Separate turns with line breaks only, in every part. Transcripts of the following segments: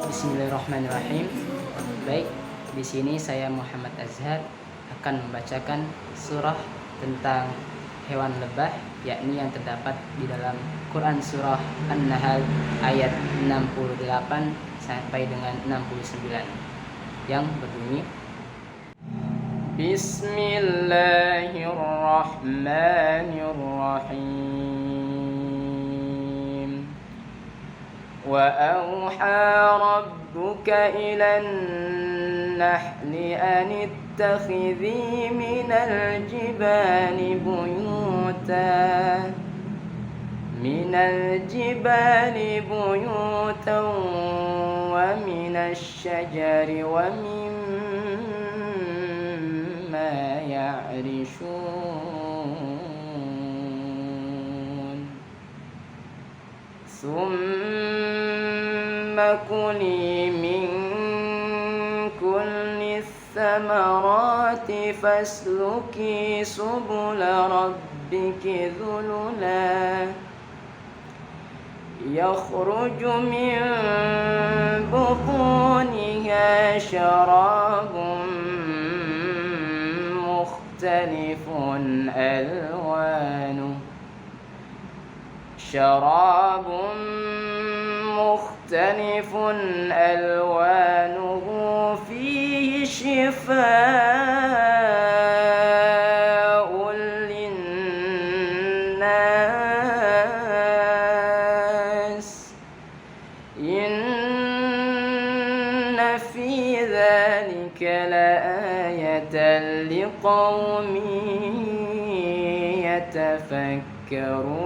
Bismillahirrahmanirrahim. Baik, di sini saya Muhammad Azhar akan membacakan surah tentang hewan lebah, yakni yang terdapat di dalam Quran surah An-Nahl ayat 68 sampai dengan 69 yang berbunyi: Bismillahirrahmanirrahim. Wa auha rabbuka ilan nahli an ittakhidhi minal jibali buyutan wa minasy syajari wa mimma ya'rishun. Thumma kuli min kulli thamarati fasluki subula rabbiki dhulula yakhruju min butuniha syarabun mukhtalifun alwanuhu fihi shifaa'un linnas inna fi dhalika laayatan liqaumin yatafakkarun.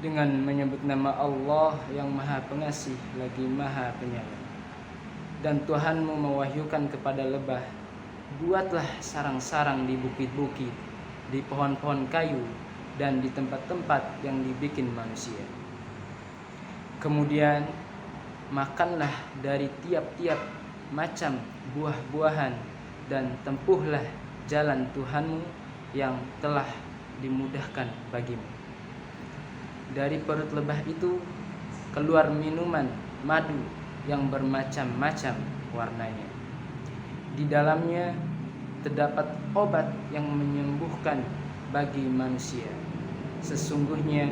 Dengan menyebut nama Allah yang Maha Pengasih lagi Maha Penyayang. Dan Tuhanmu mewahyukan kepada lebah, buatlah sarang-sarang di bukit-bukit, di pohon-pohon kayu, dan di tempat-tempat yang dibikin manusia. Kemudian makanlah dari tiap-tiap macam buah-buahan dan tempuhlah jalan Tuhanmu yang telah dimudahkan bagimu. Dari perut lebah itu keluar minuman madu yang bermacam-macam warnanya. Di dalamnya terdapat obat yang menyembuhkan bagi manusia. Sesungguhnya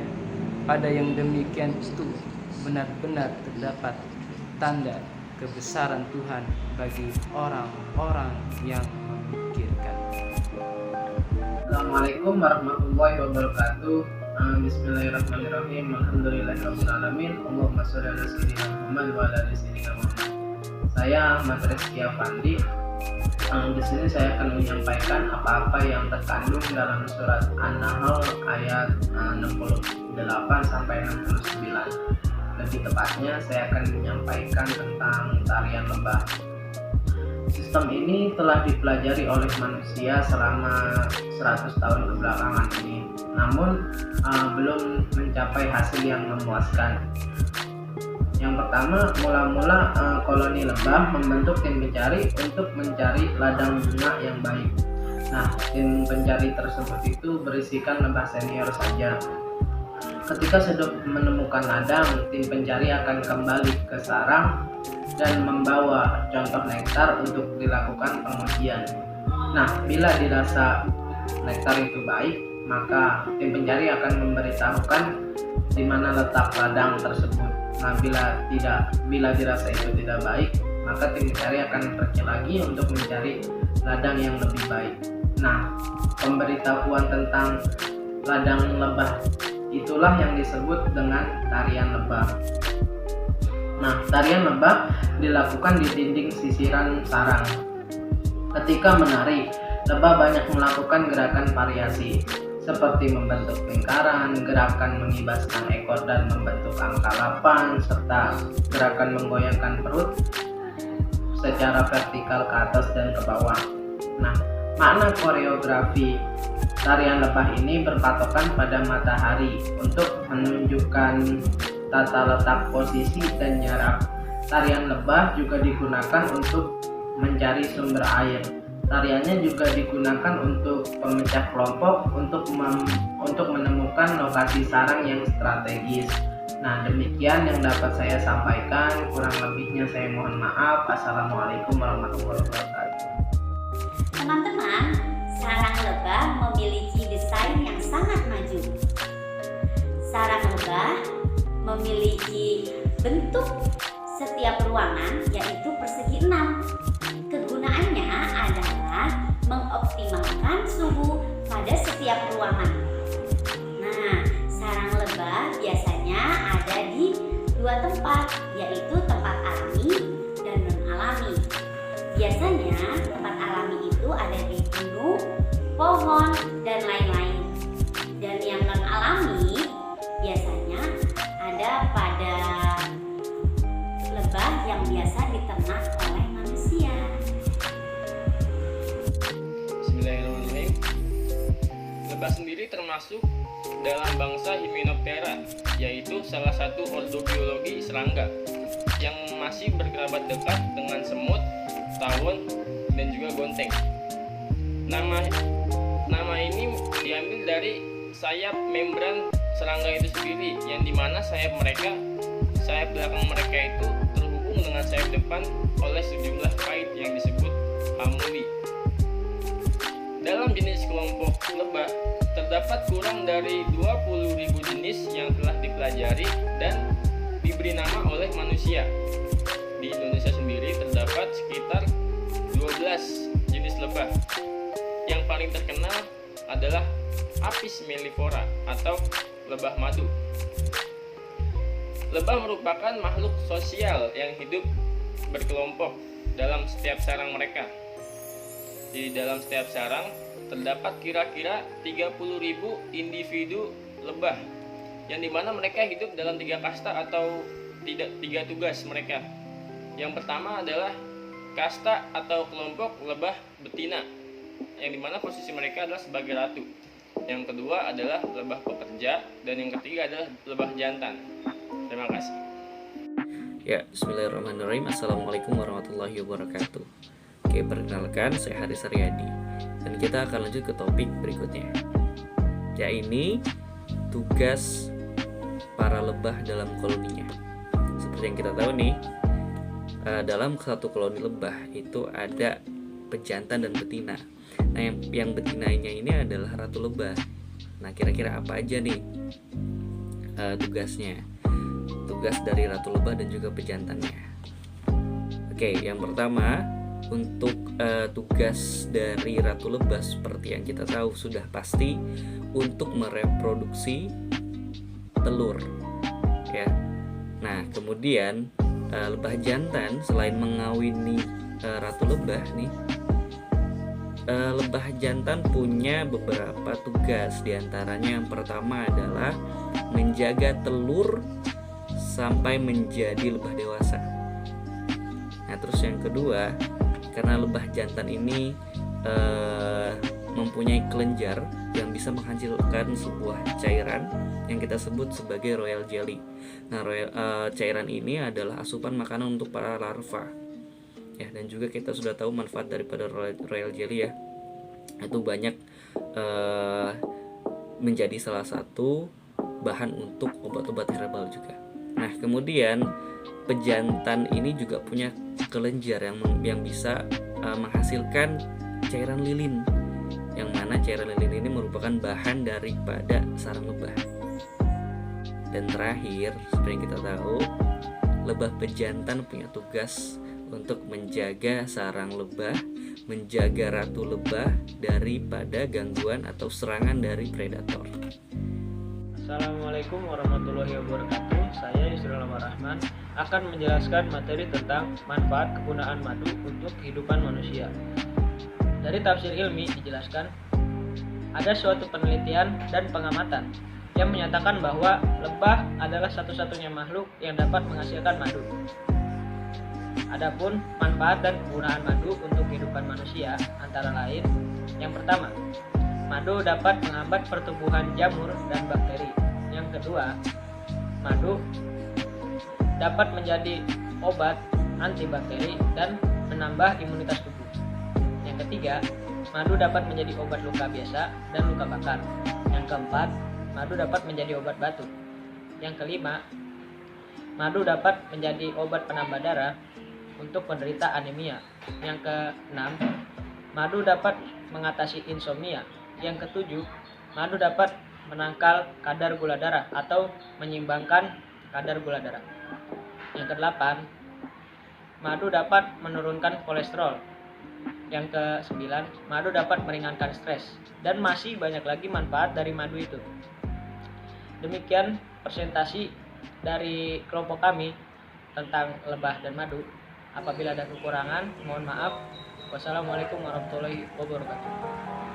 pada yang demikian itu benar-benar terdapat tanda kebesaran Tuhan bagi orang-orang yang memikirkan.
Assalamualaikum warahmatullahi wabarakatuh. Bismillahirrahmanirrahim. Alhamdulillahirabbil alamin. Allahumma shalli ala sayyidina Muhammad wa ala ali sayyidina Muhammad. Saya Ahmad Rizky Afandi. Di sini saya akan menyampaikan apa-apa yang terkandung dalam surat An-Nahl ayat 68 sampai 69. Lebih tepatnya saya akan menyampaikan tentang tarian lebah. Sistem ini telah dipelajari oleh manusia selama 100 tahun kebelakangan ini, namun belum mencapai hasil yang memuaskan. Yang pertama, mula-mula koloni lebah membentuk tim pencari untuk mencari ladang bunga yang baik. Nah, tim pencari tersebut itu berisikan lebah senior saja. Ketika sudah menemukan ladang, tim pencari akan kembali ke sarang dan membawa contoh nektar untuk dilakukan pengujian. Nah, bila dirasa nektar itu baik, maka tim pencari akan memberitahukan di mana letak ladang tersebut. Nah, bila dirasa itu tidak baik, maka tim pencari akan pergi lagi untuk mencari ladang yang lebih baik. Nah, pemberitahuan tentang ladang lebah itulah yang disebut dengan tarian lebah. Nah, tarian lebah dilakukan di dinding sisiran sarang. Ketika menari, lebah banyak melakukan gerakan variasi seperti membentuk lingkaran, gerakan mengibaskan ekor dan membentuk angka 8, serta gerakan menggoyangkan perut secara vertikal ke atas dan ke bawah. Nah, makna koreografi tarian lebah ini berpatokan pada matahari untuk menunjukkan tata letak posisi dan jarak. Tarian lebah juga digunakan untuk mencari sumber air. Tariannya juga digunakan untuk pemecah kelompok untuk menemukan lokasi sarang yang strategis. Nah, demikian yang dapat saya sampaikan. Kurang lebihnya saya mohon maaf. Assalamualaikum warahmatullahi wabarakatuh.
Teman-teman, sarang lebah memiliki desain yang sangat maju. Sarang lebah memiliki bentuk setiap ruangan yaitu persegi 6. Kegunaannya adalah mengoptimalkan suhu pada setiap ruangan. Nah, sarang lebah biasanya ada di dua tempat, yaitu tempat alami dan non-alami. Biasanya tempat alami itu ada di gunung, pohon, dan lain-lain. Dan yang non-alami biasanya ada pada lebah yang biasa diternak oleh manusia.
Bismillahirrahmanirrahim. Lebah sendiri termasuk dalam bangsa Hymenoptera, yaitu salah satu ordo biologi serangga yang masih berkerabat dekat dengan semut, tawon, dan juga gonteng. Nama ini diambil dari sayap membran serangga itu sendiri, yang dimana sayap belakang mereka itu terhubung dengan sayap depan oleh sejumlah kait yang disebut hamuli. Dalam jenis kelompok lebah, terdapat kurang dari 20.000 jenis yang telah dipelajari dan diberi nama oleh manusia. Di Indonesia sendiri terdapat sekitar 12 jenis lebah. Yang paling terkenal adalah Apis mellifera atau lebah madu. Lebah merupakan makhluk sosial yang hidup berkelompok dalam setiap sarang mereka. Di dalam setiap sarang terdapat kira-kira 30.000 individu lebah, yang dimana mereka hidup dalam 3 kasta atau 3 tugas mereka. Yang pertama adalah kasta atau kelompok lebah betina, yang dimana posisi mereka adalah sebagai ratu. Yang kedua adalah lebah pekerja, dan yang ketiga adalah lebah jantan. Terima kasih.
Ya, bismillahirrahmanirrahim. Assalamualaikum warahmatullahi wabarakatuh. Oke, perkenalkan, saya Haris Aryadi, dan kita akan lanjut ke topik berikutnya. Ya, ini tugas para lebah dalam koloninya. Seperti yang kita tahu nih, dalam satu koloni lebah itu ada pejantan dan betina. Nah, yang betinanya ini adalah ratu lebah. Nah, kira-kira apa aja nih tugasnya? Tugas dari ratu lebah dan juga pejantannya. Oke, yang pertama, untuk tugas dari ratu lebah seperti yang kita tahu sudah pasti untuk mereproduksi telur, ya. Nah, kemudian lebah jantan selain mengawini ratu lebah nih, lebah jantan punya beberapa tugas. Diantaranya yang pertama adalah menjaga telur sampai menjadi lebah dewasa. Nah, terus yang kedua, karena lebah jantan ini mempunyai kelenjar yang bisa menghasilkan sebuah cairan yang kita sebut sebagai royal jelly. Nah, cairan ini adalah asupan makanan untuk para larva. Ya, dan juga kita sudah tahu manfaat daripada royal jelly, ya. Itu banyak menjadi salah satu bahan untuk obat-obat herbal juga. Nah, kemudian pejantan ini juga punya kelenjar yang bisa menghasilkan cairan lilin, yang mana cairan lilin ini merupakan bahan daripada sarang lebah. Dan terakhir, seperti yang kita tahu, lebah pejantan punya tugas untuk menjaga sarang lebah, menjaga ratu lebah daripada gangguan atau serangan dari predator.
Assalamualaikum warahmatullahi wabarakatuh. Saya Yusril Rahman akan menjelaskan materi tentang manfaat kegunaan madu untuk kehidupan manusia. Dari tafsir ilmi dijelaskan, ada suatu penelitian dan pengamatan yang menyatakan bahwa lebah adalah satu-satunya makhluk yang dapat menghasilkan madu. Adapun manfaat dan kegunaan madu untuk kehidupan manusia antara lain, yang pertama, madu dapat menghambat pertumbuhan jamur dan bakteri. Yang kedua, madu dapat menjadi obat antibakteri dan menambah imunitas tubuh. Yang Yang ketiga, madu dapat menjadi obat luka biasa dan luka bakar. Yang keempat, madu dapat menjadi obat batuk. Yang kelima, madu dapat menjadi obat penambah darah untuk penderita anemia. Yang keenam, madu dapat mengatasi insomnia. Yang ketujuh, madu dapat menangkal kadar gula darah atau menyeimbangkan kadar gula darah. Yang kedelapan, madu dapat menurunkan kolesterol. Yang kesembilan, madu dapat meringankan stres. Dan masih banyak lagi manfaat dari madu itu. Demikian presentasi dari kelompok kami tentang lebah dan madu. Apabila ada kekurangan, mohon maaf. Wassalamualaikum warahmatullahi wabarakatuh.